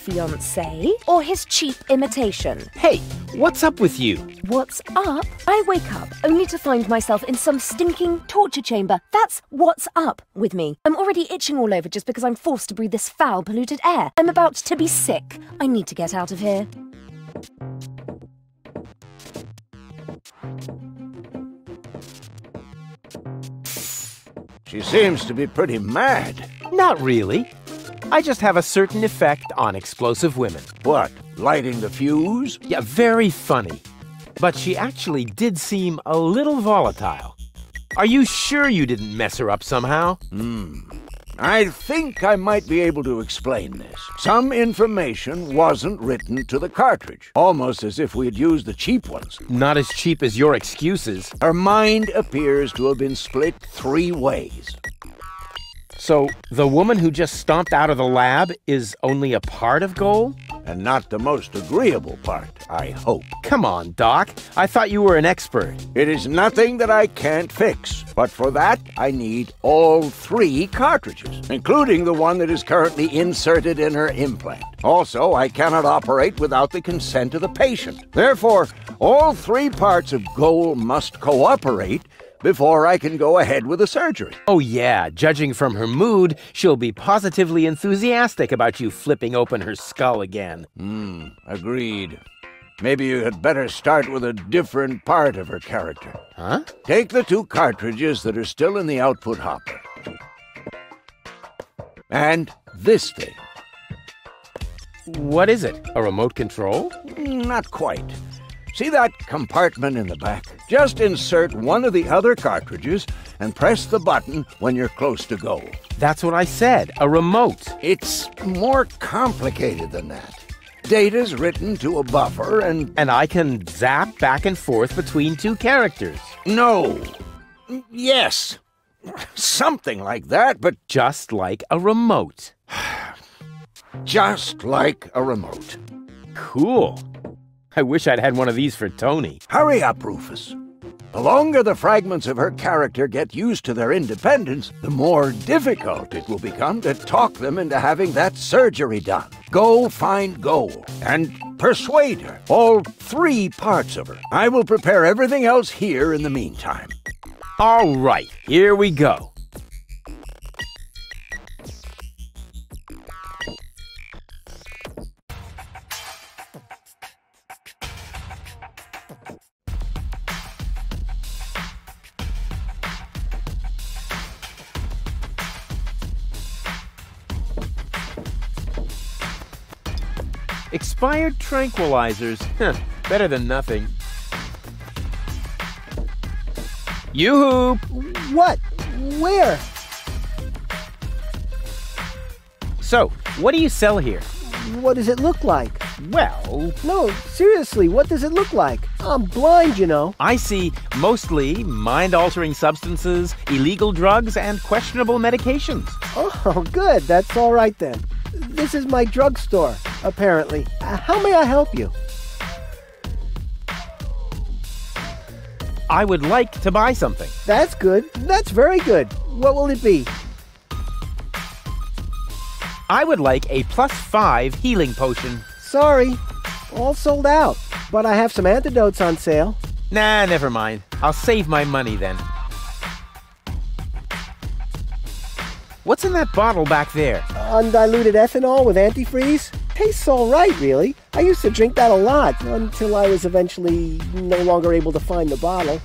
fiancé or his cheap imitation? Hey, what's up with you? What's up? I wake up only to find myself in some stinking torture chamber. That's what's up with me. I'm already itching all over just because I'm forced to breathe this foul, polluted air. I'm about to be sick. I need to get out of here. She seems to be pretty mad. Not really. I just have a certain effect on explosive women. What, lighting the fuse? Yeah, very funny. But she actually did seem a little volatile. Are you sure you didn't mess her up somehow? I think I might be able to explain this. Some information wasn't written to the cartridge, almost as if we had used the cheap ones. Not as cheap as your excuses. Her mind appears to have been split 3 ways. So, the woman who just stomped out of the lab is only a part of Goal? And not the most agreeable part, I hope. Come on, Doc. I thought you were an expert. It is nothing that I can't fix, but for that, I need all 3 cartridges, including the one that is currently inserted in her implant. Also, I cannot operate without the consent of the patient. Therefore, all 3 parts of Goal must cooperate before I can go ahead with the surgery. Oh yeah, judging from her mood, she'll be positively enthusiastic about you flipping open her skull again. Agreed. Maybe you had better start with a different part of her character. Huh? Take the 2 cartridges that are still in the output hopper. And this thing. What is it? A remote control? Not quite. See that compartment in the back? Just insert one of the other cartridges and press the button when you're close to Goal. That's what I said, a remote. It's more complicated than that. Data's written to a buffer and... And I can zap back and forth between 2 characters. No. Yes. Something like that, but Just like a remote. just like a remote. Cool. I wish I'd had one of these for Tony. Hurry up, Rufus. The longer the fragments of her character get used to their independence, the more difficult it will become to talk them into having that surgery done. Go find Goal and persuade her. All 3 parts of her. I will prepare everything else here in the meantime. All right, here we go. Expired tranquilizers. Better than nothing. Yoo-hoo! What? Where? So, what do you sell here? What does it look like? Well, No, seriously, what does it look like? I'm blind, you know. I see mostly mind-altering substances, illegal drugs, and questionable medications. Oh, good. That's all right then. This is my drugstore, apparently. How may I help you? I would like to buy something. That's good. That's very good. What will it be? I would like a +5 healing potion. Sorry, all sold out. But I have some antidotes on sale. Nah, never mind. I'll save my money then. What's in that bottle back there? Undiluted ethanol with antifreeze? Tastes all right, really. I used to drink that a lot until I was eventually no longer able to find the bottle.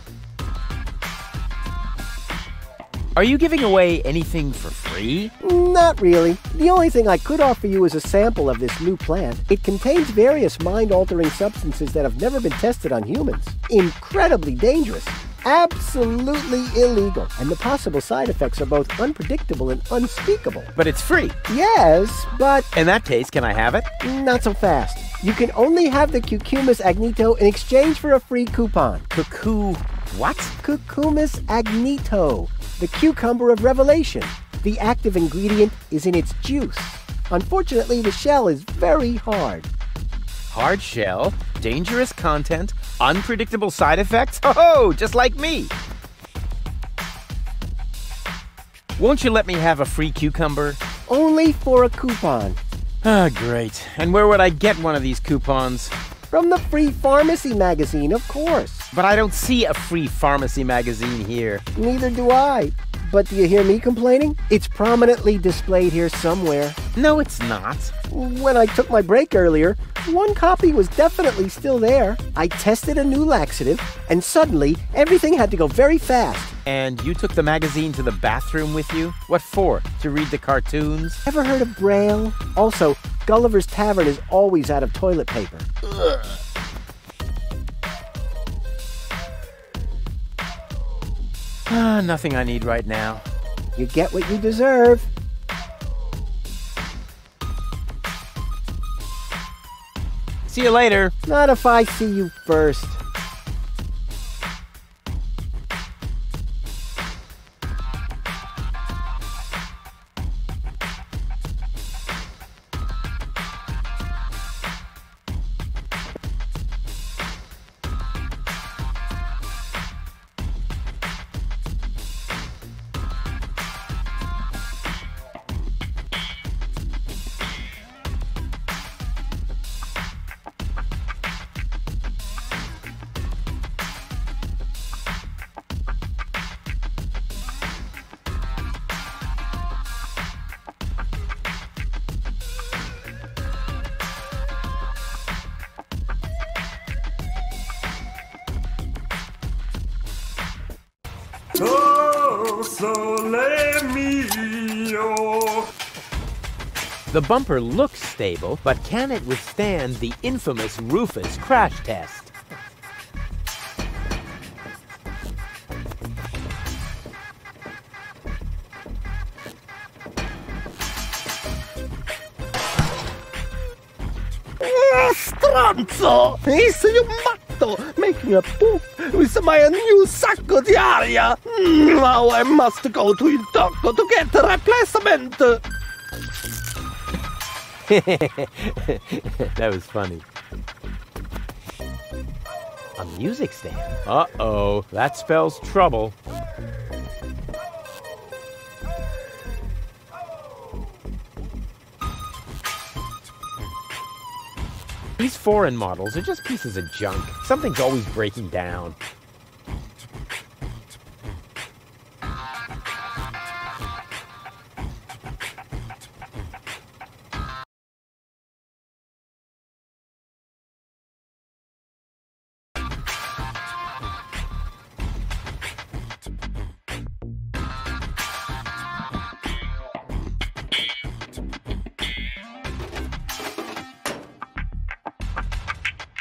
Are you giving away anything for free? Not really. The only thing I could offer you is a sample of this new plant. It contains various mind-altering substances that have never been tested on humans. Incredibly dangerous. Absolutely illegal. And the possible side effects are both unpredictable and unspeakable. But it's free. Yes, but In that case, can I have it? not so fast. You can only have the Cucumis agnito in exchange for a free coupon. Cuckoo. What? Cucumis agnito, the cucumber of revelation. The active ingredient is in its juice. Unfortunately, the shell is very hard. Hard shell, dangerous content, unpredictable side effects? Oh, just like me. Won't you let me have a free cucumber? Only for a coupon. Ah, great. And where would I get one of these coupons? From the free pharmacy magazine, of course. But I don't see a free pharmacy magazine here. Neither do I. But do you hear me complaining? It's prominently displayed here somewhere. No, it's not. When I took my break earlier, one copy was definitely still there. I tested a new laxative, and suddenly everything had to go very fast. And you took the magazine to the bathroom with you? What for? To read the cartoons? Ever heard of Braille? Also, Gulliver's Tavern is always out of toilet paper. Ugh. Ah, nothing I need right now. You get what you deserve. See you later. Not if I see you first. Oh, sole mio. The bumper looks stable, but can it withstand the infamous Rufus crash test? Stronzo! Is you matto, making a poof with my new sacco di aria. Now I must go to il doctor to get a replacement. That was funny. A music stand? Uh-oh, that spells trouble. These foreign models are just pieces of junk. Something's always breaking down.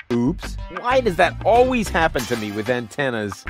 Oops. Why does that always happen to me with antennas?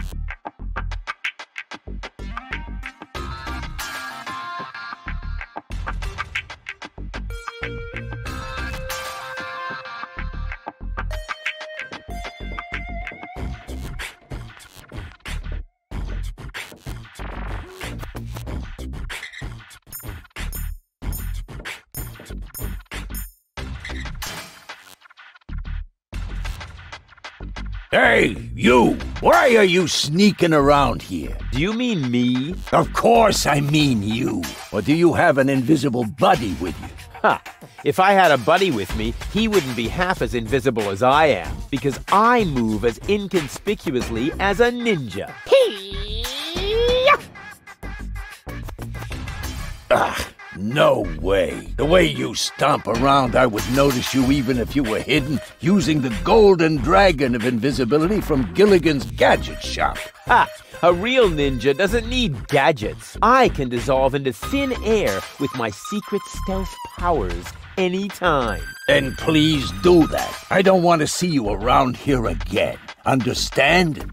Hey, you! Why are you sneaking around here? Do you mean me? Of course I mean you. Or do you have an invisible buddy with you? Ha! If I had a buddy with me, he wouldn't be half as invisible as I am, because I move as inconspicuously as a ninja. Ah, no way. The way you stomp around, I would notice you even if you were hidden using the golden dragon of invisibility from Gilligan's Gadget Shop. Ha! A real ninja doesn't need gadgets. I can dissolve into thin air with my secret stealth powers anytime. Then please do that. I don't want to see you around here again. Understand?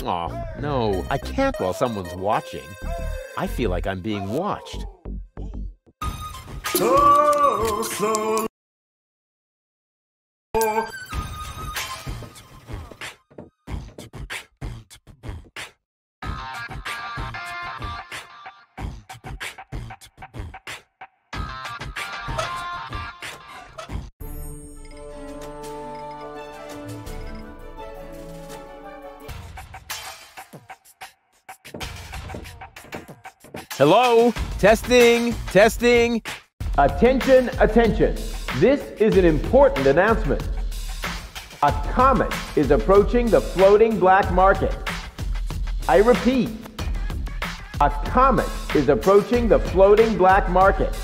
Aw, no, I can't while someone's watching. I feel like I'm being watched. Oh, so Hello? Testing, testing. Attention, attention. This is an important announcement. A comet is approaching the floating black market. I repeat, a comet is approaching the floating black market.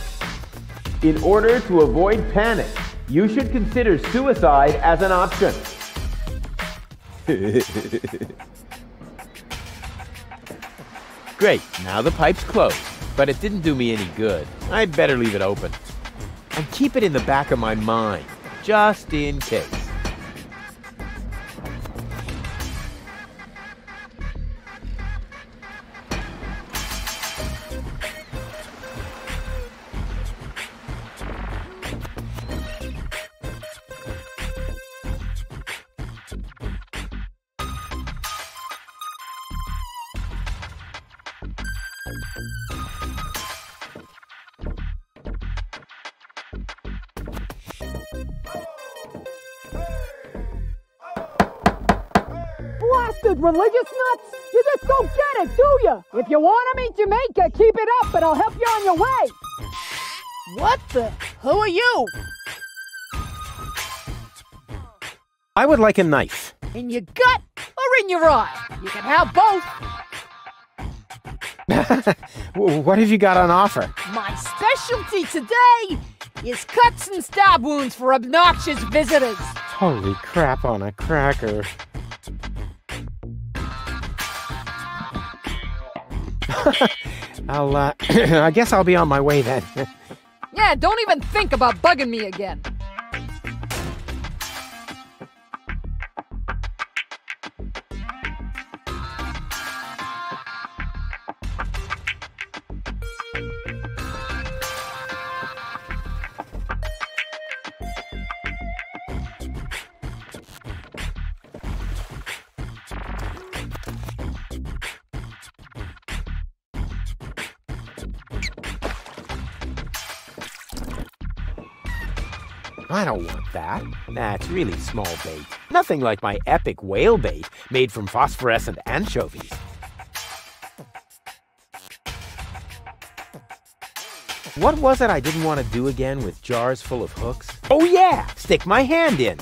In order to avoid panic, you should consider suicide as an option. Great, now the pipe's closed, but it didn't do me any good. I'd better leave it open. And keep it in the back of my mind, just in case. Blasted religious nuts! You just don't get it, do you? If you want to meet Jamaica, keep it up and I'll help you on your way! What the? Who are you? I would like a knife. In your gut or in your eye? You can have both. What have you got on offer? My specialty today is cuts and stab wounds for obnoxious visitors. Holy crap on a cracker. I guess I'll be on my way then. Yeah, don't even think about bugging me again. I don't want that. That's really small bait. Nothing like my epic whale bait made from phosphorescent anchovies. What was it I didn't want to do again with jars full of hooks? Oh yeah! Stick my hand in.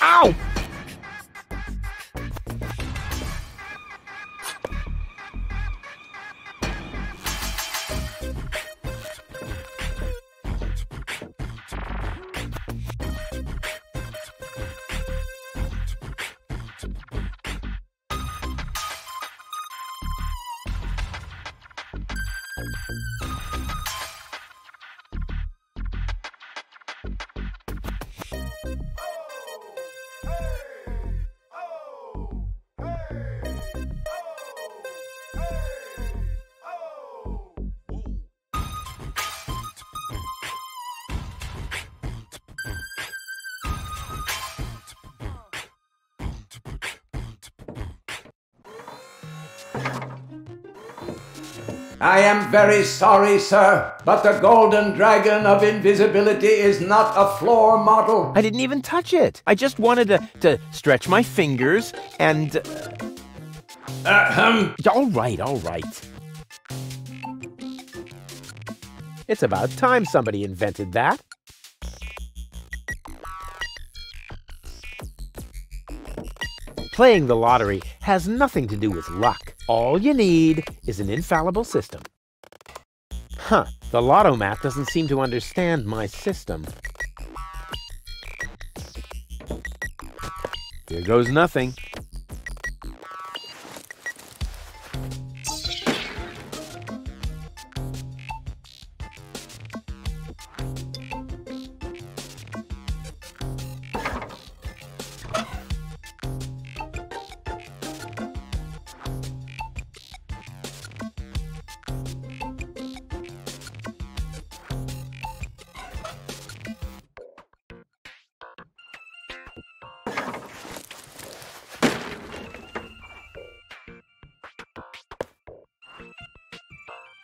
Ow! I am very sorry, sir, but the Golden Dragon of Invisibility is not a floor model. I didn't even touch it. I just wanted to stretch my fingers and... All right, all right. It's about time somebody invented that. Playing the lottery has nothing to do with luck. All you need is an infallible system. Huh, the Lotto-Mat doesn't seem to understand my system. Here goes nothing.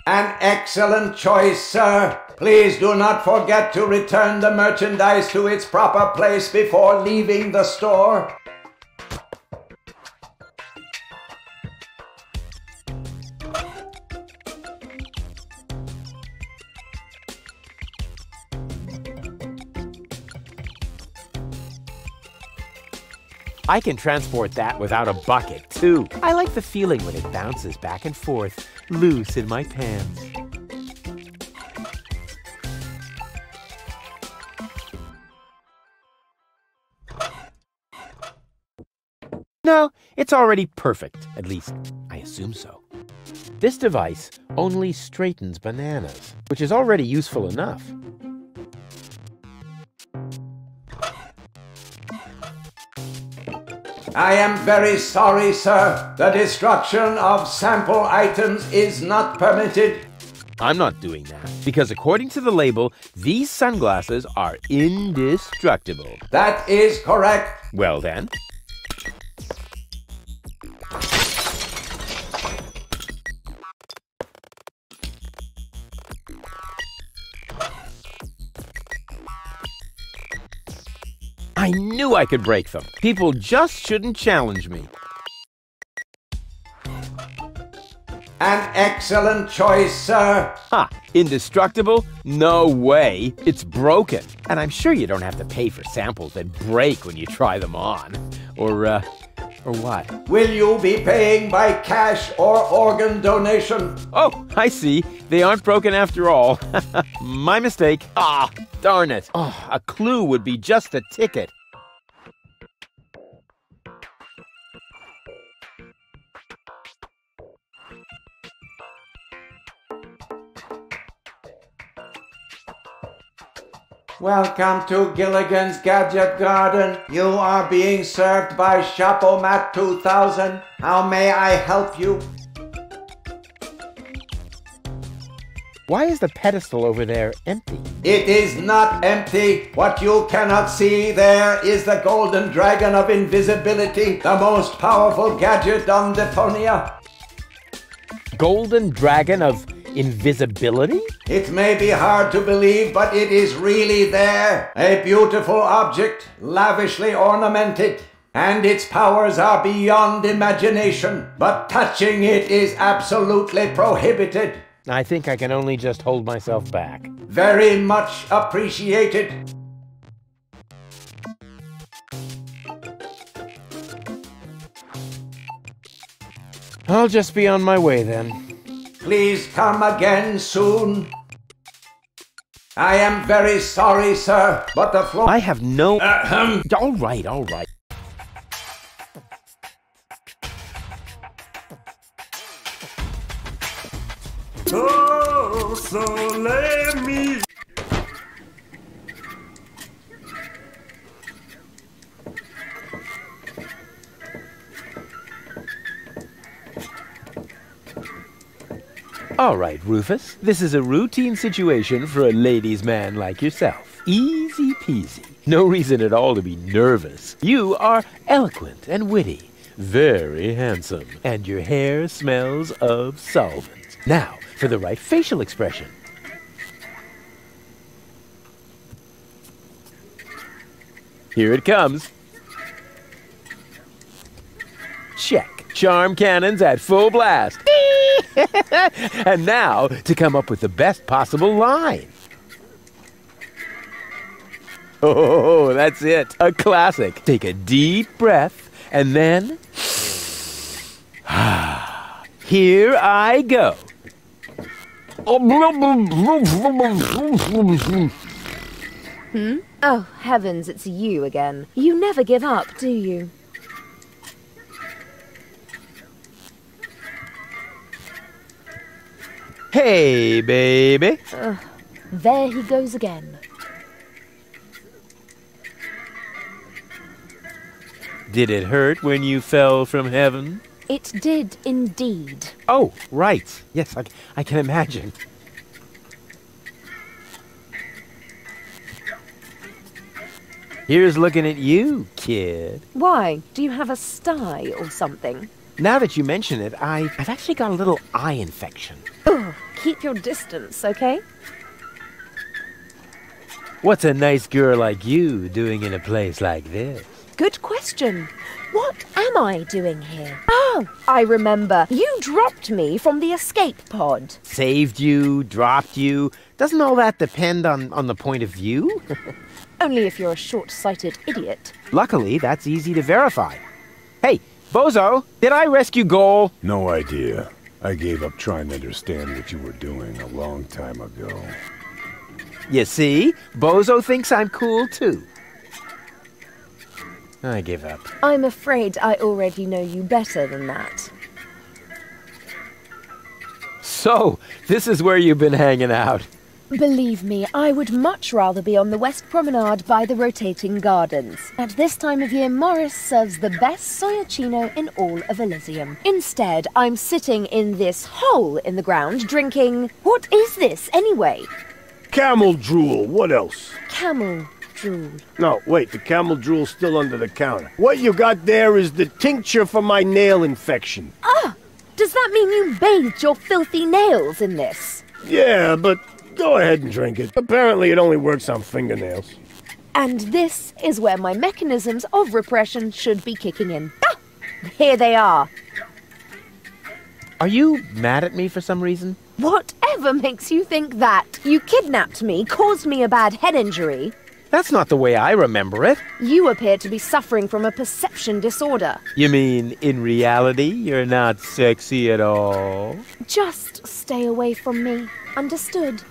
An excellent choice, sir. Please do not forget to return the merchandise to its proper place before leaving the store. I can transport that without a bucket, too. I like the feeling when it bounces back and forth, loose in my pants. No, it's already perfect. At least, I assume so. This device only straightens bananas, which is already useful enough. I am very sorry, sir. The destruction of sample items is not permitted. I'm not doing that, because according to the label, these sunglasses are indestructible. That is correct. Well then. I knew I could break them. People just shouldn't challenge me. An excellent choice, sir. Ha! Indestructible? No way. It's broken. And I'm sure you don't have to pay for samples that break when you try them on. Or what? Will you be paying by cash or organ donation? Oh, I see. They aren't broken after all. My mistake. Ah, darn it. Oh, a clue would be just a ticket. Welcome to Gilligan's Gadget Garden. You are being served by Chapeau-Mat 2000. How may I help you? Why is the pedestal over there empty? It is not empty. What you cannot see there is the Golden Dragon of Invisibility, the most powerful gadget on Deponia. Golden Dragon of Invisibility? It may be hard to believe, but it is really there. A beautiful object, lavishly ornamented. And its powers are beyond imagination. But touching it is absolutely prohibited. I think I can only just hold myself back. Very much appreciated. I'll just be on my way then. Please come again soon. I am very sorry, sir, but the floor... I have no... All right, all right. Oh, so let me... All right, Rufus. This is a routine situation for a ladies' man like yourself. Easy peasy. No reason at all to be nervous. You are eloquent and witty. Very handsome. And your hair smells of solvent. Now, for the right facial expression. Here it comes. Check. Charm cannons at full blast. And now, to come up with the best possible line. Oh, that's it. A classic. Take a deep breath, and then... Here I go. Oh, heavens, it's you again. You never give up, do you? Hey, baby. There he goes again. Did it hurt when you fell from heaven? It did indeed. Oh, right. Yes, I can imagine. Here's looking at you, kid. Why? Do you have a sty or something? Now that you mention it, I've actually got a little eye infection. Ugh, keep your distance, okay? What's a nice girl like you doing in a place like this? Good question. What am I doing here? Oh, I remember. You dropped me from the escape pod. Saved you, dropped you. Doesn't all that depend on the point of view? Only if you're a short-sighted idiot. Luckily, that's easy to verify. Hey, Bozo, did I rescue Goal? No idea. I gave up trying to understand what you were doing a long time ago. You see? Bozo thinks I'm cool, too. I give up. I'm afraid I already know you better than that. So, this is where you've been hanging out. Believe me, I would much rather be on the West Promenade by the rotating gardens. At this time of year, Morris serves the best soyacino in all of Elysium. Instead, I'm sitting in this hole in the ground drinking... What is this, anyway? Camel drool, what else? Camel drool. No, wait, the camel drool's still under the counter. What you got there is the tincture for my nail infection. Ah! Does that mean you bathed your filthy nails in this? Yeah, but go ahead and drink it. Apparently it only works on fingernails. And this is where my mechanisms of repression should be kicking in. Ah! Here they are. Are you mad at me for some reason? Whatever makes you think that? You kidnapped me, caused me a bad head injury. That's not the way I remember it. You appear to be suffering from a perception disorder. You mean, in reality, you're not sexy at all? Just stay away from me. Understood?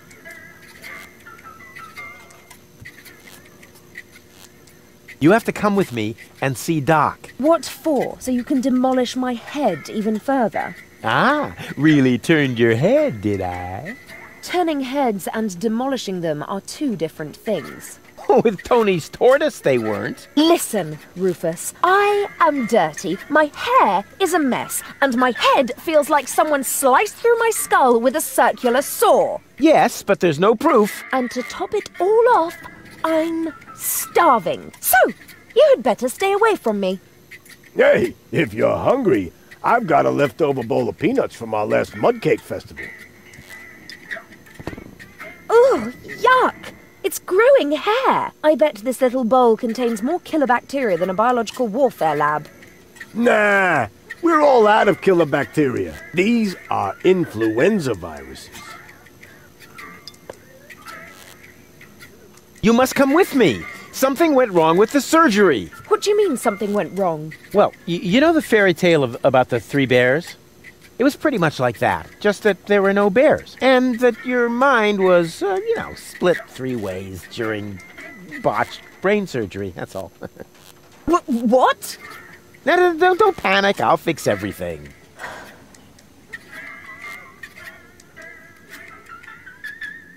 You have to come with me and see Doc. What for? So you can demolish my head even further? Ah, really turned your head, did I? Turning heads and demolishing them are two different things. With Tony's tortoise, they weren't. Listen, Rufus, I am dirty, my hair is a mess, and my head feels like someone sliced through my skull with a circular saw. Yes, but there's no proof. And to top it all off, I'm starving. So, you had better stay away from me. Hey, if you're hungry, I've got a leftover bowl of peanuts from our last mud cake festival. Ugh, yuck! It's growing hair. I bet this little bowl contains more killer bacteria than a biological warfare lab. Nah, we're all out of killer bacteria. These are influenza viruses. You must come with me. Something went wrong with the surgery. What do you mean something went wrong? Well, you know the fairy tale about the 3 bears? It was pretty much like that, just that there were no bears. And that your mind was, split 3 ways during botched brain surgery, that's all. What? No, don't panic, I'll fix everything.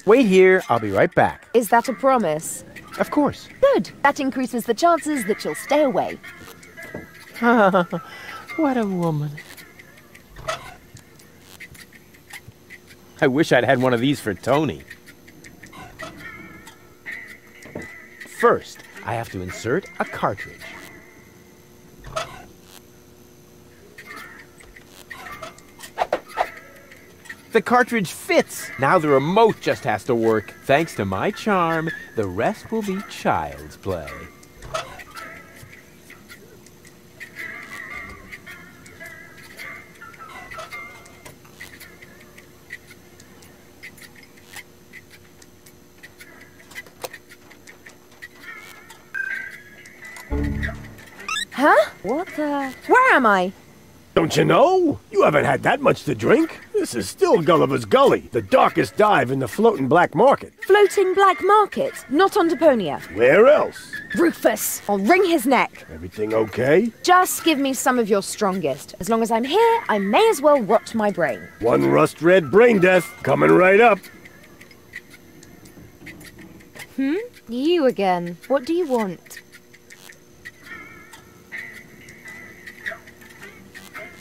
Wait here, I'll be right back. Is that a promise? Of course. Good. That increases the chances that you'll stay away. What a woman. I wish I'd had one of these for Tony. First, I have to insert a cartridge. The cartridge fits! Now the remote just has to work. Thanks to my charm, the rest will be child's play. Huh? What the... Where am I? Don't you know? You haven't had that much to drink. This is still Gulliver's Gully, the darkest dive in the floating black market. Floating black market? Not on Deponia. Where else? Rufus, I'll wring his neck. Everything okay? Just give me some of your strongest. As long as I'm here, I may as well rot my brain. One rust-red brain death coming right up. You again. What do you want?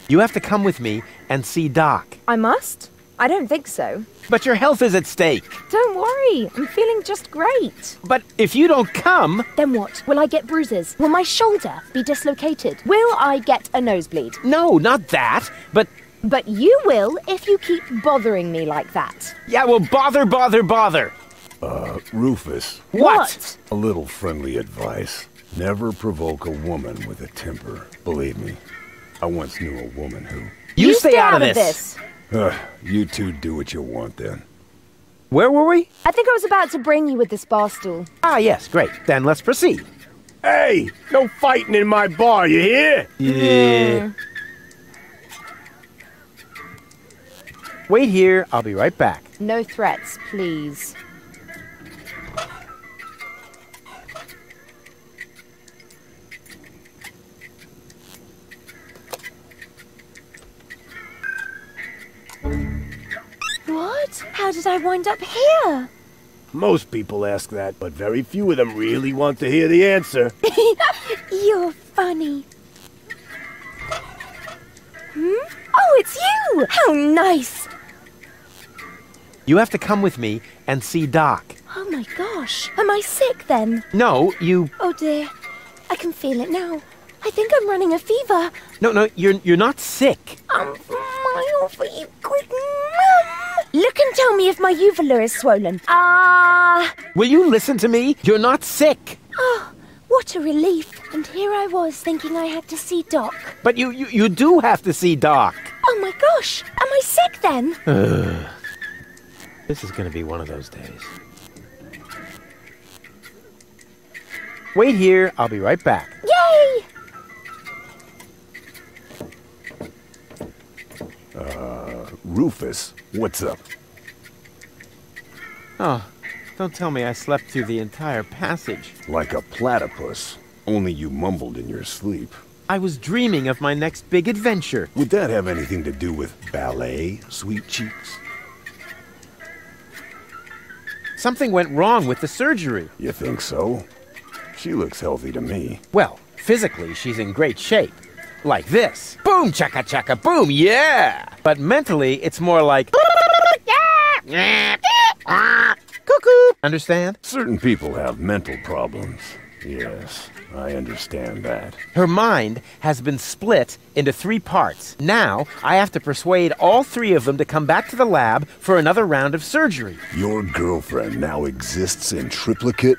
You have to come with me and see Doc. I must? I don't think so. But your health is at stake. Don't worry, I'm feeling just great. But if you don't come... Then what? Will I get bruises? Will my shoulder be dislocated? Will I get a nosebleed? No, not that. But you will if you keep bothering me like that. yeah, well, bother. Rufus, What? a little friendly advice. Never provoke a woman with a temper. Believe me, I once knew a woman who... You stay out of this. You two do what you want then. Where were we? I think I was about to brain you with this bar stool. Ah, yes, great. Then let's proceed. Hey, no fighting in my bar, you hear? Yeah. Wait here, I'll be right back. No threats, please. What? How did I wind up here? Most people ask that, but very few of them really want to hear the answer. You're funny. Oh, it's you! How nice! You have to come with me and see Doc. Oh my gosh. Am I sick then? No, you... Oh dear. I can feel it now. I think I'm running a fever. No, you're not sick. I'm smile for you, quick. Look and tell me if my uvula is swollen. Will you listen to me? You're not sick. Oh, what a relief. And here I was thinking I had to see Doc. But you do have to see Doc. Oh my gosh. Am I sick then? This is going to be one of those days. Wait here, I'll be right back. Yay! Rufus, what's up? Oh, don't tell me I slept through the entire passage. Like a platypus, only you mumbled in your sleep. I was dreaming of my next big adventure. Would that have anything to do with ballet, sweet cheeks? Something went wrong with the surgery. You think so? She looks healthy to me. Well, physically, she's in great shape. Like this. Boom, chaka chaka, boom, yeah! But mentally, it's more like... Cuckoo! Understand? Certain people have mental problems. Yes, I understand that. Her mind has been split into 3 parts. Now, I have to persuade all 3 of them to come back to the lab for another round of surgery. Your girlfriend now exists in triplicate?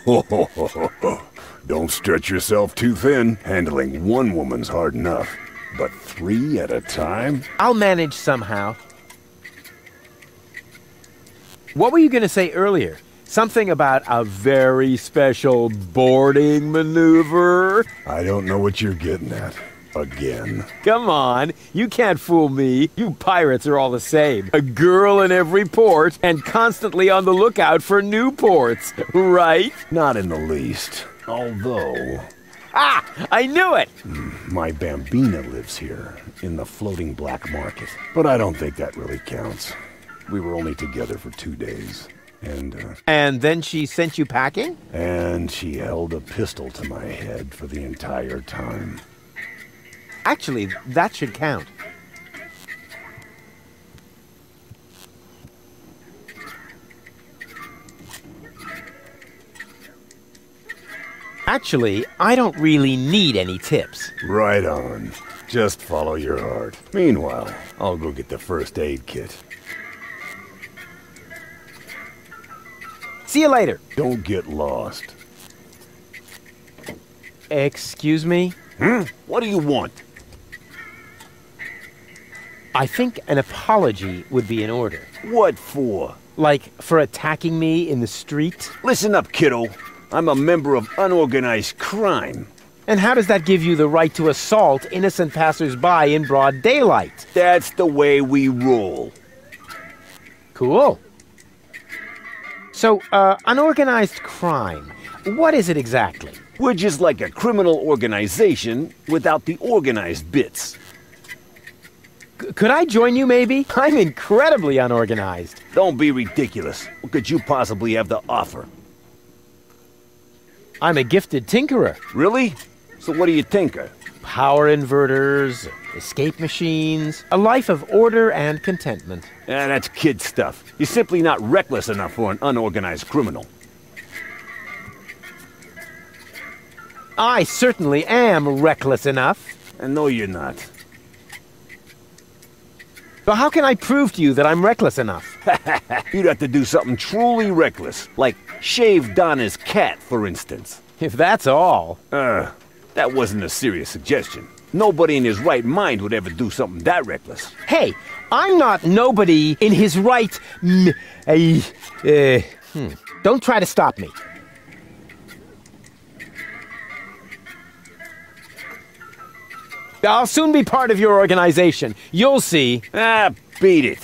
Ho ho ho ho ho. Don't stretch yourself too thin. Handling 1 woman's hard enough. But 3 at a time? I'll manage somehow. What were you going to say earlier? Something about a very special boarding maneuver? I don't know what you're getting at. Again. Come on, you can't fool me. You pirates are all the same. A girl in every port and constantly on the lookout for new ports, right? Not in the least. Although... Ah! I knew it! My bambina lives here, in the floating black market. But I don't think that really counts. We were only together for 2 days. And then she sent you packing? And she held a pistol to my head for the entire time. Actually, that should count. Actually, I don't really need any tips. Right on. Just follow your heart. Meanwhile, I'll go get the first aid kit. See you later. Don't get lost. Excuse me? What do you want? I think an apology would be in order. What for? Like, for attacking me in the street? Listen up, kiddo. I'm a member of unorganized crime. And how does that give you the right to assault innocent passers-by in broad daylight? That's the way we roll. Cool. So, unorganized crime. What is it exactly? We're just like a criminal organization without the organized bits. Could I join you, maybe? I'm incredibly unorganized. Don't be ridiculous. What could you possibly have to offer? I'm a gifted tinkerer. Really? So what do you tinker? Power inverters, escape machines, a life of order and contentment. That's kid stuff. You're simply not reckless enough for an unorganized criminal. I certainly am reckless enough. And no, you're not. So how can I prove to you that I'm reckless enough? You'd have to do something truly reckless, like shave Donna's cat, for instance. If that's all. That wasn't a serious suggestion. Nobody in his right mind would ever do something that reckless. Hey, I'm not nobody in his right... Don't try to stop me. I'll soon be part of your organization. You'll see. Ah, beat it.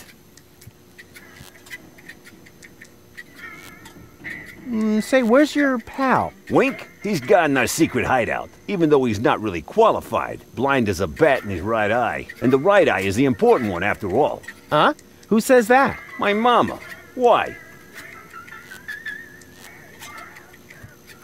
Say, where's your pal? Wink? He's got in our secret hideout, even though he's not really qualified. Blind as a bat in his right eye. And the right eye is the important one after all. Huh? Who says that? My mama. Why?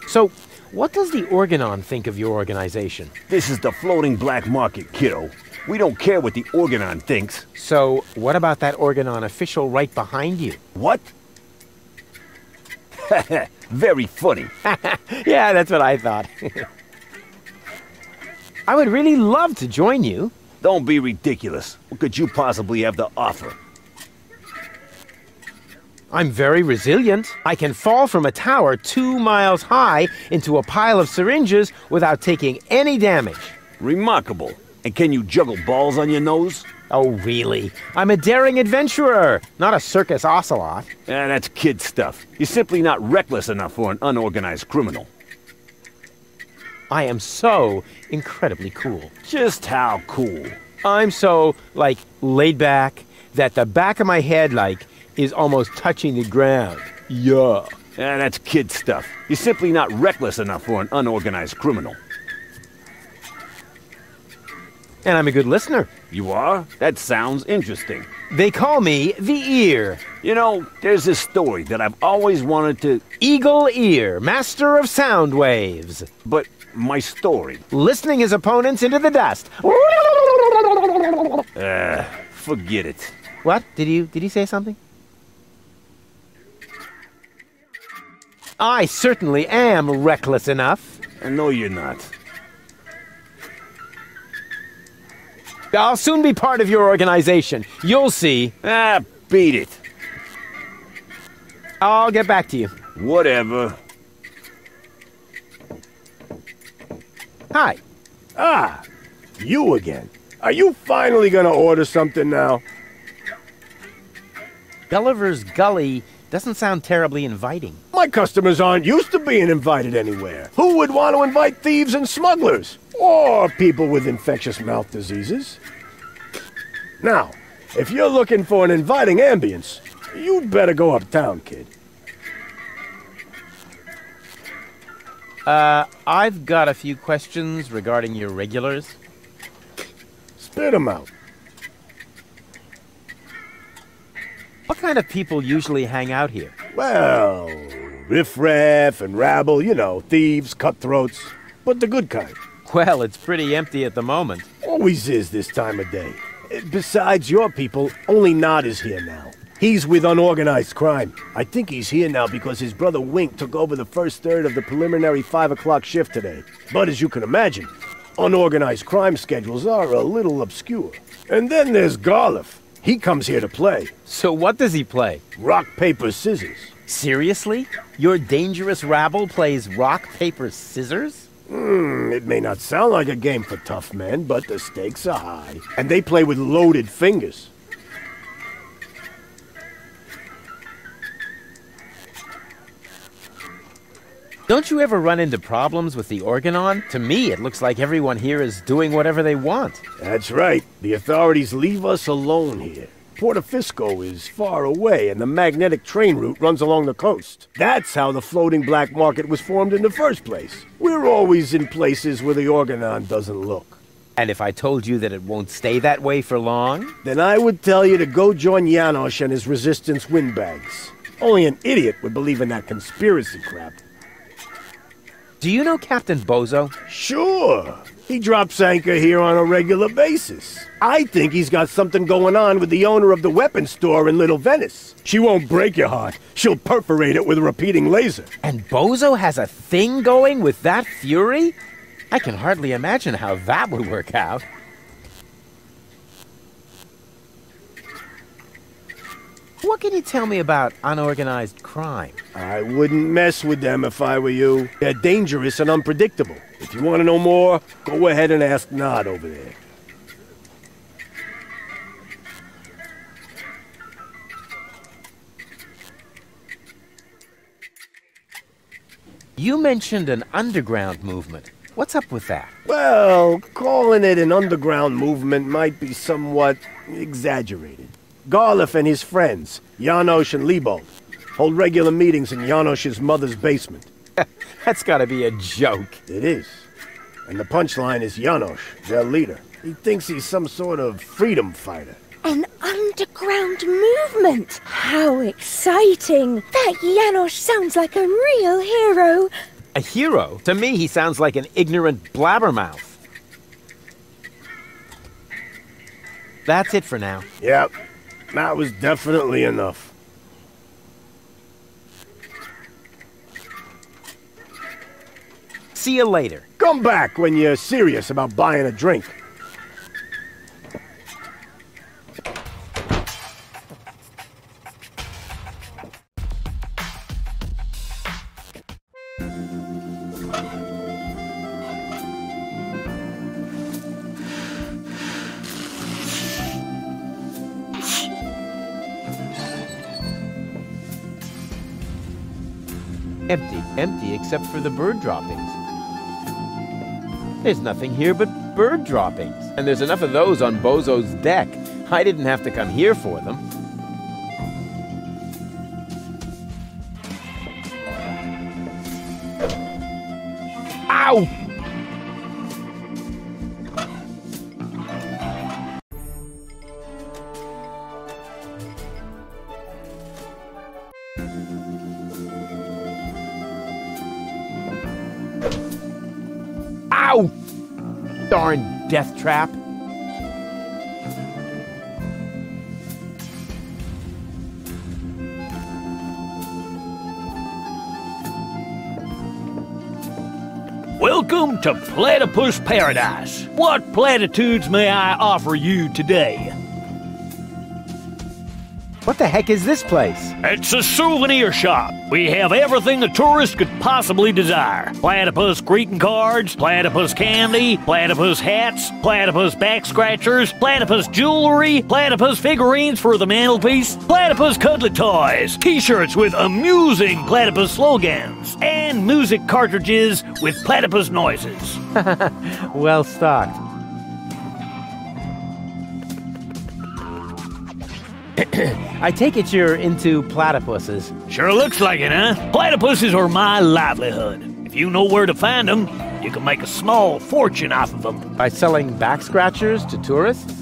So, what does the Organon think of your organization? This is the floating black market, kiddo. We don't care what the Organon thinks. So, what about that Organon official right behind you? What? Very funny. Yeah, that's what I thought. I would really love to join you. Don't be ridiculous. What could you possibly have to offer? I'm very resilient. I can fall from a tower 2 miles high into a pile of syringes without taking any damage. Remarkable. And can you juggle balls on your nose? Oh, really? I'm a daring adventurer, not a circus ocelot. That's kid stuff. You're simply not reckless enough for an unorganized criminal. I am so incredibly cool. Just how cool? I'm so, laid back that the back of my head, is almost touching the ground. Yeah. That's kid stuff. You're simply not reckless enough for an unorganized criminal. And I'm a good listener. You are? That sounds interesting. They call me the Ear. You know, there's this story that I've always wanted to... Eagle Ear, master of sound waves. But my story... Listening his opponents into the dust. Forget it. What? Did he say something? I certainly am reckless enough. No, you're not. I'll soon be part of your organization. You'll see. Ah, beat it. I'll get back to you. Whatever. Hi. Ah, you again. Are you finally gonna order something now? Gulliver's Gully doesn't sound terribly inviting. My customers aren't used to being invited anywhere. Who would want to invite thieves and smugglers? Or people with infectious mouth diseases? Now, if you're looking for an inviting ambience, you'd better go uptown, kid. I've got a few questions regarding your regulars. Spit 'em out. What kind of people usually hang out here? Well, riffraff and rabble, you know, thieves, cutthroats, but the good kind. Well, it's pretty empty at the moment. Always is this time of day. Besides your people, only Nod is here now. He's with unorganized crime. I think he's here now because his brother Wink took over the first third of the preliminary 5 o'clock shift today. But as you can imagine, unorganized crime schedules are a little obscure. And then there's Garliff. He comes here to play. So what does he play? Rock, paper, scissors. Seriously? Your dangerous rabble plays rock, paper, scissors? It may not sound like a game for tough men, but the stakes are high. And they play with loaded fingers. Don't you ever run into problems with the Organon? To me, it looks like everyone here is doing whatever they want. That's right. The authorities leave us alone here. Porto Fisco is far away, and the magnetic train route runs along the coast. That's how the floating black market was formed in the first place. We're always in places where the Organon doesn't look. And if I told you that it won't stay that way for long? Then I would tell you to go join Janosch and his resistance windbags. Only an idiot would believe in that conspiracy crap. Do you know Captain Bozo? Sure. He drops anchor here on a regular basis. I think he's got something going on with the owner of the weapons store in Little Venice. She won't break your heart. She'll perforate it with a repeating laser. And Bozo has a thing going with that fury? I can hardly imagine how that would work out. What can you tell me about unorganized crime? I wouldn't mess with them if I were you. They're dangerous and unpredictable. If you want to know more, go ahead and ask Nod over there. You mentioned an underground movement. What's up with that? Well, calling it an underground movement might be somewhat exaggerated. Garloff and his friends, Janosch and Liebold, hold regular meetings in Janosch's mother's basement. That's gotta be a joke. It is. And the punchline is Janosch, their leader. He thinks he's some sort of freedom fighter. An underground movement! How exciting! That Janosch sounds like a real hero. A hero? To me, he sounds like an ignorant blabbermouth. That's it for now. Yep, that was definitely enough. See you later. Come back when you're serious about buying a drink. Empty except for the bird droppings. There's nothing here but bird droppings. And there's enough of those on Bozo's deck. I didn't have to come here for them. Ow! Ow! Darn death trap. Welcome to Platypus Paradise. What platitudes may I offer you today? What the heck is this place? It's a souvenir shop. We have everything a tourist could possibly desire. Platypus greeting cards, platypus candy, platypus hats, platypus back scratchers, platypus jewelry, platypus figurines for the mantelpiece, platypus cuddly toys, t-shirts with amusing platypus slogans, and music cartridges with platypus noises. Well stocked. I take it you're into platypuses. Sure looks like it, huh? Platypuses are my livelihood. If you know where to find them, you can make a small fortune off of them. By selling back scratchers to tourists?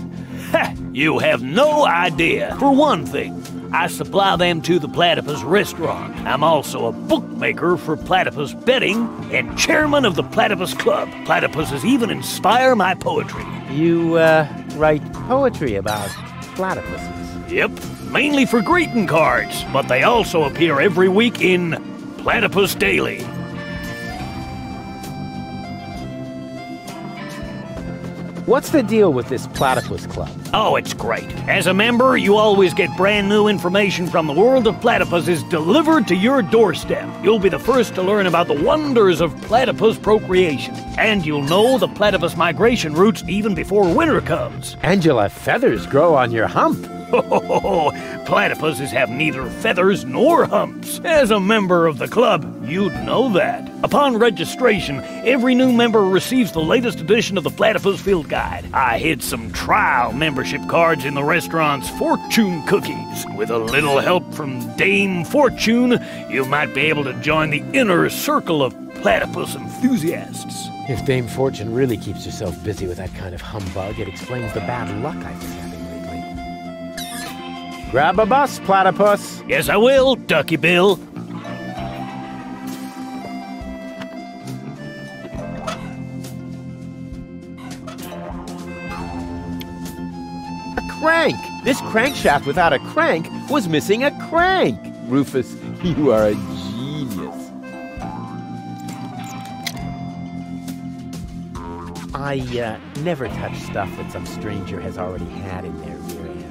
Ha! You have no idea. For one thing, I supply them to the Platypus restaurant. I'm also a bookmaker for platypus betting and chairman of the Platypus Club. Platypuses even inspire my poetry. You, write poetry about platypuses? Yep, mainly for greeting cards, but they also appear every week in Platypus Daily. What's the deal with this Platypus Club? Oh, it's great. As a member, you always get brand new information from the world of platypuses delivered to your doorstep. You'll be the first to learn about the wonders of platypus procreation. And you'll know the platypus migration routes even before winter comes. And you'll have feathers grow on your hump. Platypuses have neither feathers nor humps. As a member of the club, you'd know that. Upon registration, every new member receives the latest edition of the Platypus Field Guide. I hid some trial membership cards in the restaurant's fortune cookies. With a little help from Dame Fortune, you might be able to join the inner circle of platypus enthusiasts. If Dame Fortune really keeps herself busy with that kind of humbug, it explains the bad luck I've been having lately. Grab a bus, Platypus! Yes, I will, Ducky Bill. Crank! This crankshaft without a crank was missing a crank! Rufus, you are a genius. I, never touch stuff that some stranger has already had in their rear end.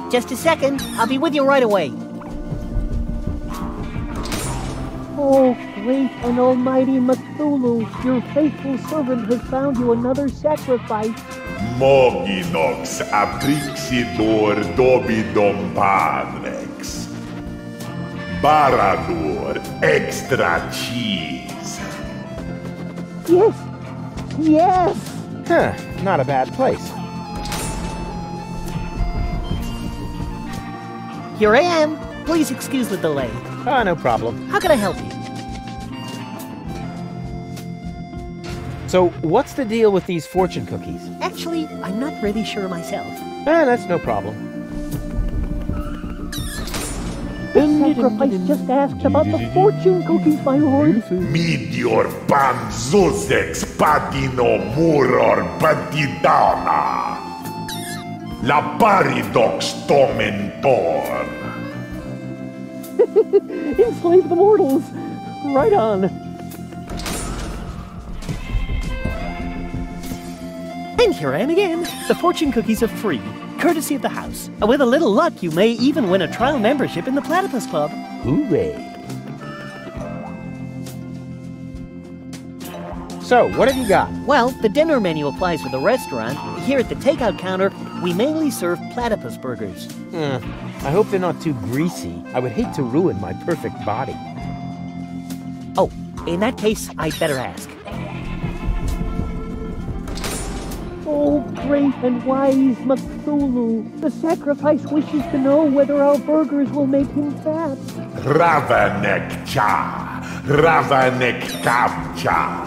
Just a second. I'll be with you right away. Oh, great and almighty Cthulhu, your faithful servant has found you another sacrifice. Moginox aprixidor dobidom padrex. Barador extra cheese. Yes! Yes! Huh, not a bad place. Here I am. Please excuse the delay. Ah, no problem. How can I help you? So, what's the deal with these fortune cookies? Actually, I'm not really sure myself. That's no problem. The sacrifice just asked about the fortune cookies, my lord. Meteor panzusex patino muror patidana. La paridox tomentor. Enslave the mortals. Right on. And here I am again. The fortune cookies are free, courtesy of the house. And with a little luck, you may even win a trial membership in the Platypus Club. Hooray! So, what have you got? Well, the dinner menu applies for the restaurant. Here at the takeout counter, we mainly serve platypus burgers. I hope they're not too greasy. I would hate to ruin my perfect body. Oh, in that case, I'd better ask. Oh, great and wise Cthulhu, the sacrifice wishes to know whether our burgers will make him fat. Ravanek cha. Ravanek kapcha.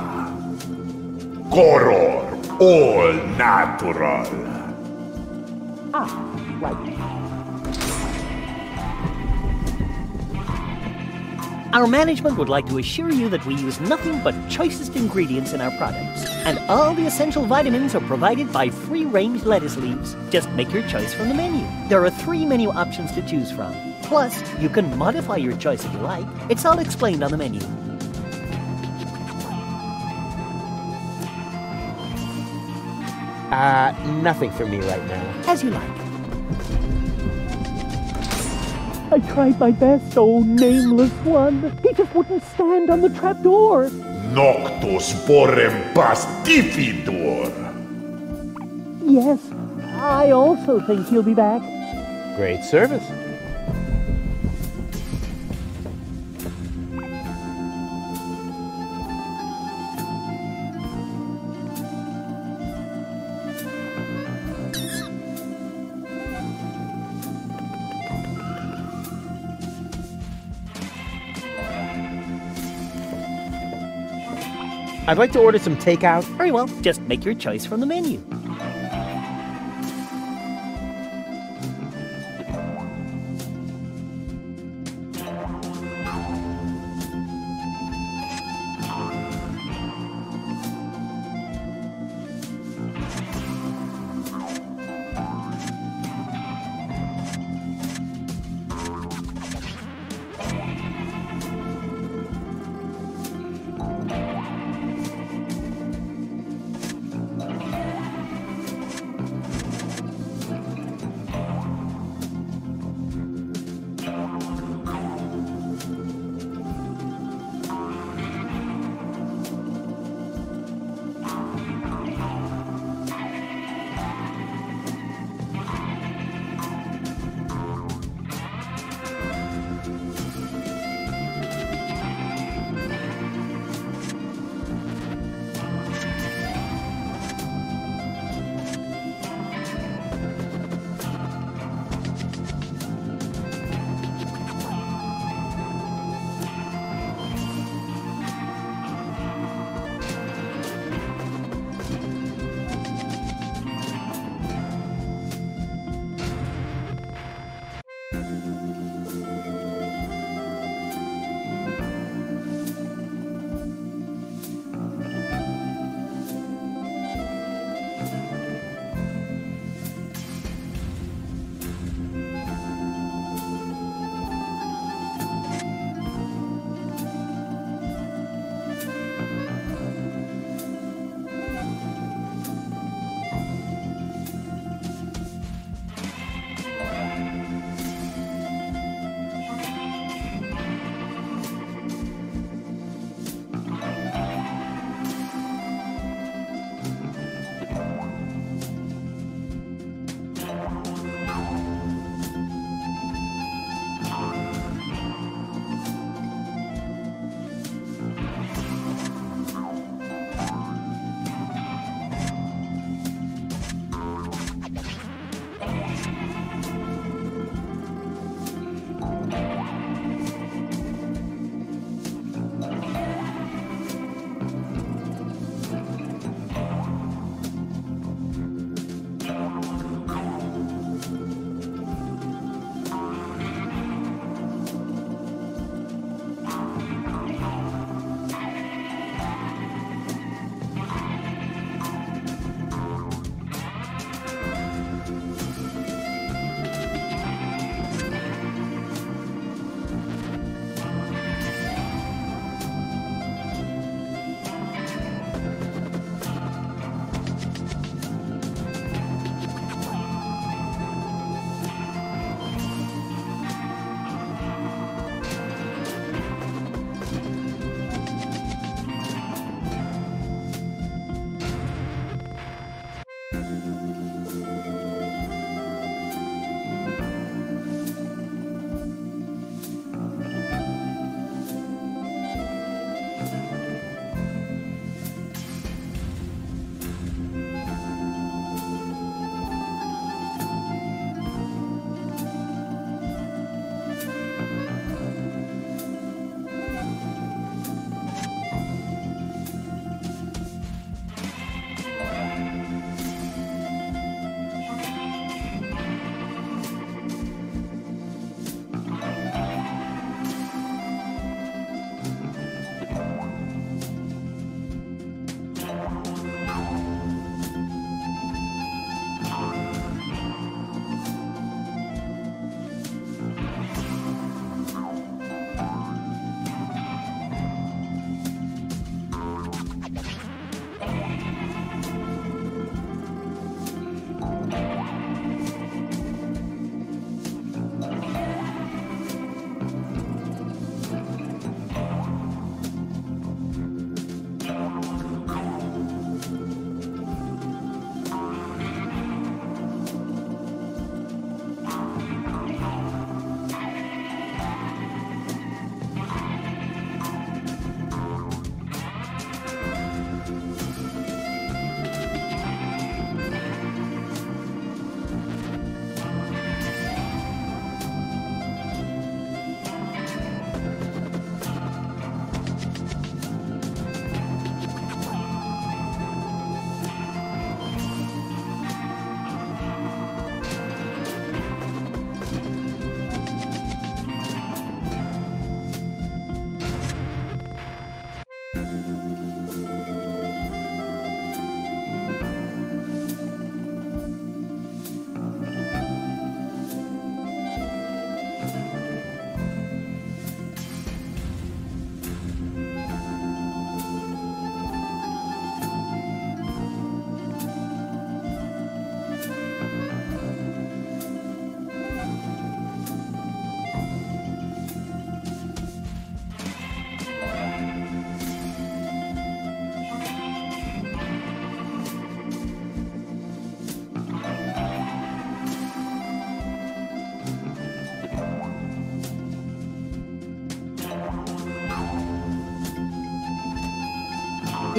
Koror. All natural. Ah, right. Our management would like to assure you that we use nothing but choicest ingredients in our products. And all the essential vitamins are provided by free-range lettuce leaves. Just make your choice from the menu. There are 3 menu options to choose from. Plus, you can modify your choice if you like. It's all explained on the menu. Nothing for me right now. As you like. I tried my best, oh nameless one. He just wouldn't stand on the trapdoor. Noctus porem pastifidur. Yes, I also think he'll be back. Great service. I'd like to order some takeout. Very well, just make your choice from the menu.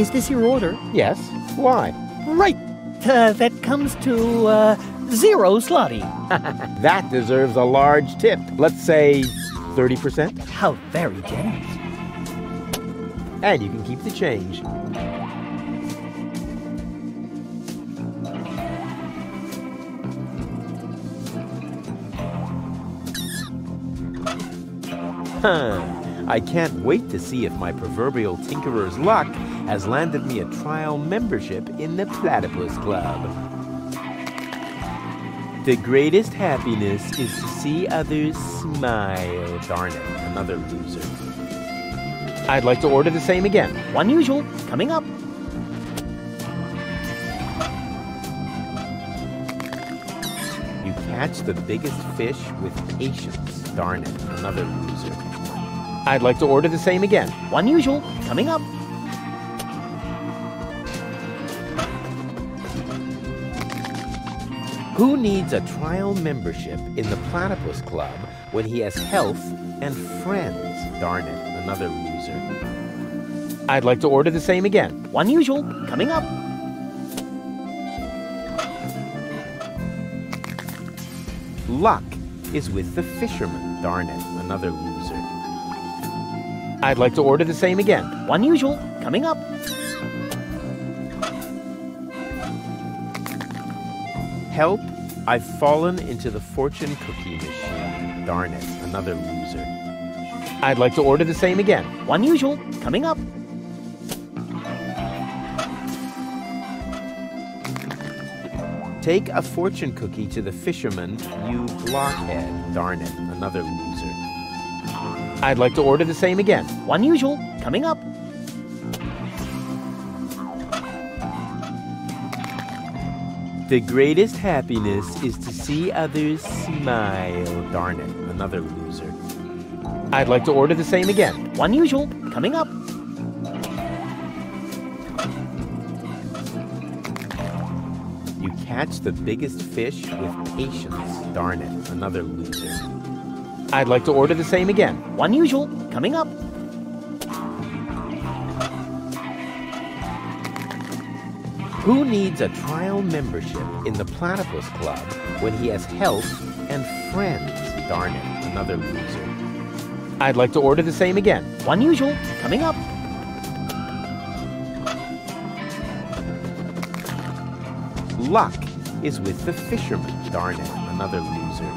Is this your order? Yes. Why? Right. That comes to, 0 zloty. That deserves a large tip. Let's say 30%. How very generous. And you can keep the change. I can't wait to see if my proverbial tinkerer's luck has landed me a trial membership in the Platypus Club. The greatest happiness is to see others smile. Darn it, another loser. I'd like to order the same again. Unusual, coming up. You catch the biggest fish with patience. Darn it, another loser. I'd like to order the same again. Unusual, coming up. Who needs a trial membership in the Platypus Club when he has health and friends? Darn it, another loser. I'd like to order the same again. Unusual, coming up. Luck is with the fisherman. Darn it, another loser. I'd like to order the same again. Unusual, coming up. Help, I've fallen into the fortune cookie machine. Darn it, another loser. I'd like to order the same again. Unusual, coming up. Take a fortune cookie to the fisherman, you blockhead. Darn it, another loser. I'd like to order the same again. Unusual, coming up. The greatest happiness is to see others smile. Darn it, another loser. I'd like to order the same again. Unusual, coming up. You catch the biggest fish with patience. Darn it, another loser. I'd like to order the same again. Unusual, coming up. Who needs a trial membership in the Platypus Club when he has health and friends? Darn it, another loser. I'd like to order the same again. Unusual, coming up. Luck is with the fisherman. Darn it, another loser.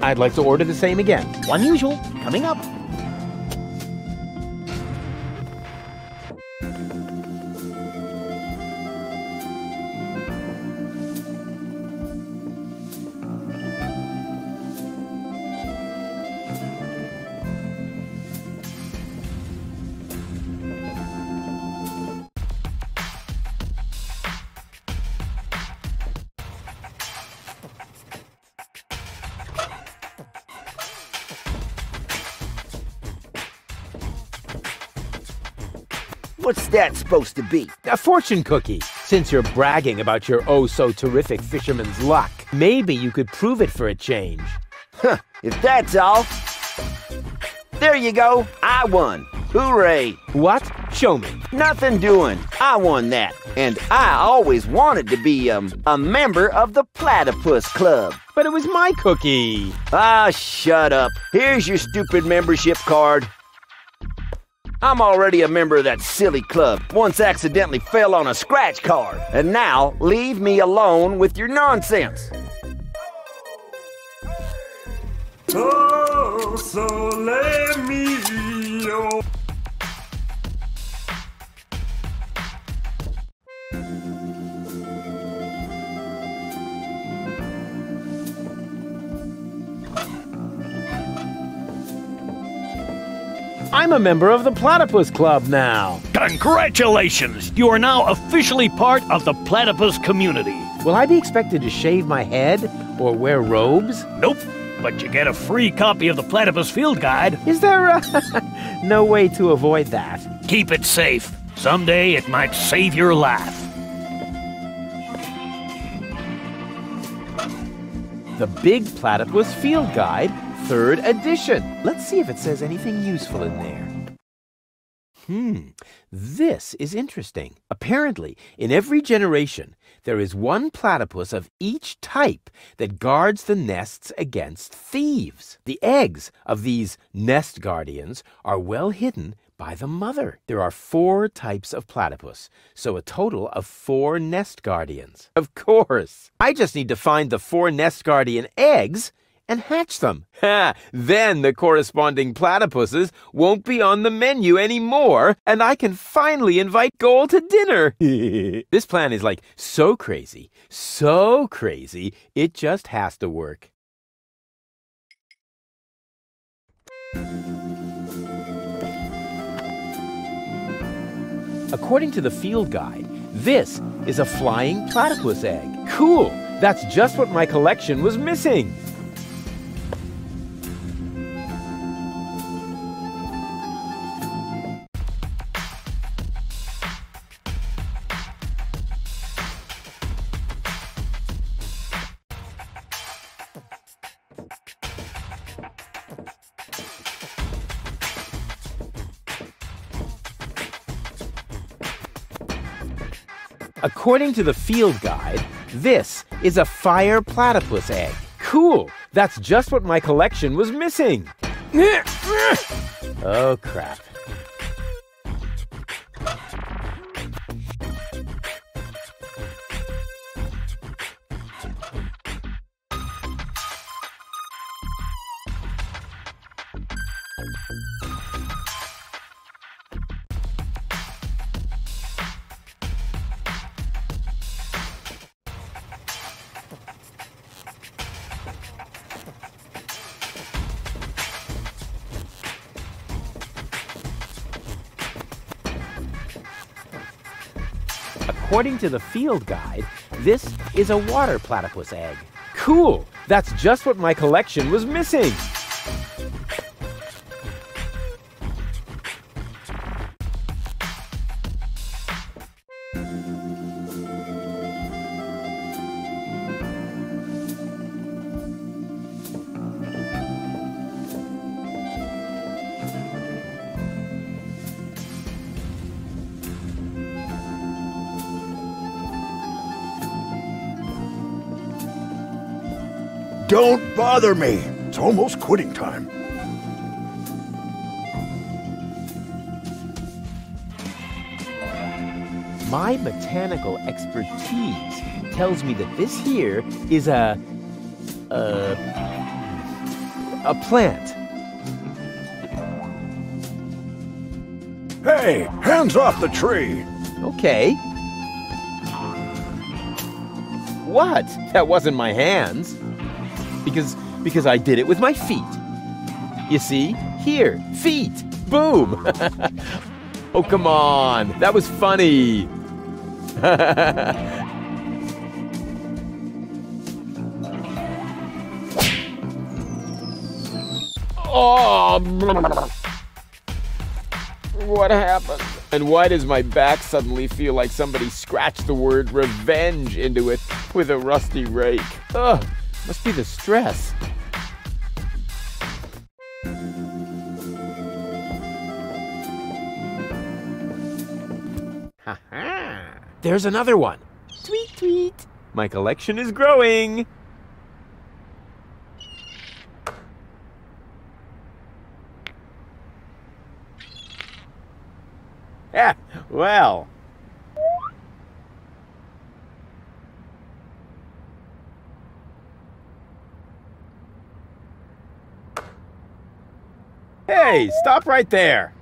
I'd like to order the same again. Unusual, coming up. What's that supposed to be? A fortune cookie. Since you're bragging about your oh-so-terrific fisherman's luck, maybe you could prove it for a change. Huh, if that's all. There you go. I won. Hooray. What? Show me. Nothing doing. I won that. And I always wanted to be, a member of the Platypus Club. But it was my cookie. Ah, shut up. Here's your stupid membership card. I'm already a member of that silly club. Once accidentally fell on a scratch card. And now, leave me alone with your nonsense. Oh, sole mio. I'm a member of the Platypus Club now. Congratulations! You are now officially part of the platypus community. Will I be expected to shave my head or wear robes? Nope, but you get a free copy of the Platypus Field Guide. Is there no way to avoid that? Keep it safe. Someday it might save your life. The Big Platypus Field Guide 3rd edition. Let's see if it says anything useful in there. This is interesting. Apparently, in every generation, there is one platypus of each type that guards the nests against thieves. The eggs of these nest guardians are well hidden by the mother. There are 4 types of platypus, so a total of 4 nest guardians. Of course, I just need to find the 4 nest guardian eggs and hatch them. Then the corresponding platypuses won't be on the menu anymore, and I can finally invite Goal to dinner. This plan is like so crazy, it just has to work. According to the field guide, this is a flying platypus egg. Cool! That's just what my collection was missing. According to the field guide, this is a fire platypus egg. Cool! That's just what my collection was missing. Oh, crap. According to the field guide, this is a water platypus egg. Cool! That's just what my collection was missing. Don't bother me. It's almost quitting time. My botanical expertise tells me that this here is a plant. Hey, hands off the tree. Okay. What? That wasn't my hands. Because I did it with my feet. You see? Here, feet. Boom. Oh, come on. That was funny. Oh, what happened? And why does my back suddenly feel like somebody scratched the word revenge into it with a rusty rake? Ugh, must be the stress. Ha-ha! There's another one. Tweet, tweet. My collection is growing. Yeah, well. Hey, stop right there.